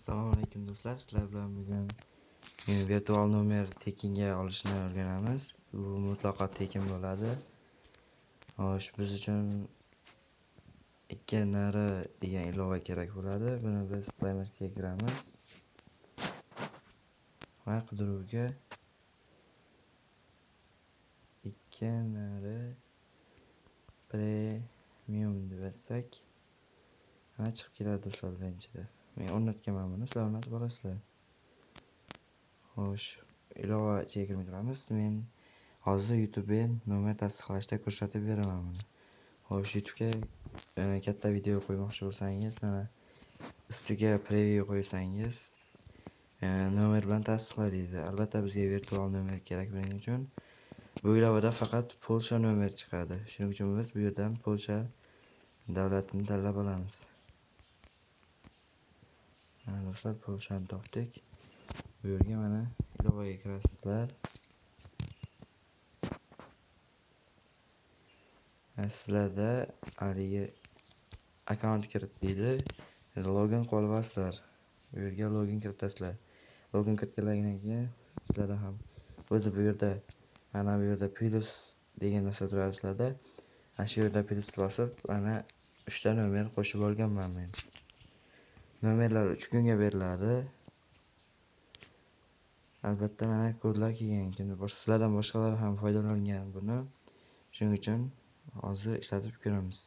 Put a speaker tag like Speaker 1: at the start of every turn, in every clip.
Speaker 1: Assalomu alaykum do'stlar. Sizlar bilan bugun virtual nomer tekinga olishni o'rganamiz. Bu mutlaqo tekin bo'ladi. Xo'sh, biz uchun ikki degan ilova kerak bo'ladi. Buni biz Play Marketga kiramiz va qidiruvga ikki premium deb yozsak, mana chiqib keladi do'stlar birinchida. Men o'rnatganman buni, sizlar o'rnatib olasizlar. Xo'sh, ilova ichiga kiramiz. Men hozir YouTube nomer tasdiqlashda ko'rsatib beraman buni. Xo'sh, YouTube'ga katta video qo'ymoqchi bo'lsangiz, mana ustiga preview qo'ysangiz, nomer bilan tasdiqla deydi. Albatta bizga virtual nomer kerak buning uchun. Bu ilovada faqat Polsha nomer chiqadi. Shuning uchun biz bu yerdan Polsha davlatini tanlab olamiz. Mana do'stlar, Polshani topdik. Bu yerga mana ilovaga kirasizlar. Sizlarda haligi akkaunt kirit deydi. Login qilib olasizlar. Bu yerga login kiritasizlar. Login kiritgandan keyin sizlarda ham o'zi bu yerda mana bu yerda plus degan narsa turadi sizlarda. Ana shu yerda plus bosib, mana 3 ta nomer qo'shib olganman men. Nomerlar 3 kunga beriladi. Albatta mana kodlar kelgan. Sizlardan boshqalar ham foydalangan buni. Shuning uchun hozir ishlatib ko'ramiz.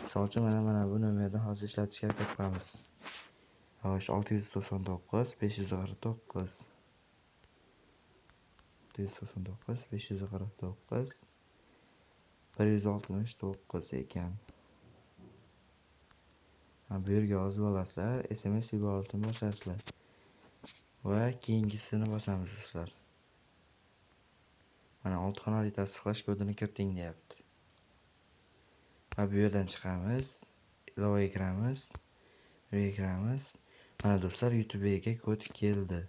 Speaker 1: Misol uchun mana bu nomerni hozir ishlatishga harakat qilamiz. Xo'sh, 699 549 169 ekan. Bu yerga yozib olasizlar, SMS yuborishni boshlasizlar va keyingisini bosamiz do'stlar. Mana 6 xonali tasdiqlash kodini kiriting deyapti. Bu yerdan chiqamiz, ilovaga kiramiz, Mana do'stlar, YouTube'ga kod keldi.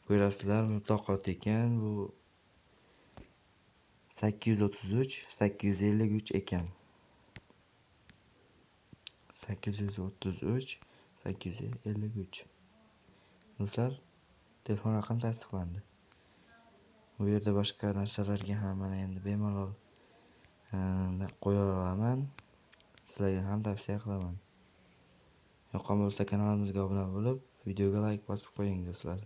Speaker 1: Ko'rasizlar, mutlaqo tekin. Bu 833 ekan. 833. Do'stlar, telefon raqam tasdiqlandi. Bu yerda boshqa narsalarga ham mana endi bemalol qo'ya olaman. Sizlarga ham tavsiya qilaman. Yoqqan bo'lsa kanalimizga obuna bo'lib, videoga like bosib qo'ying do'stlar.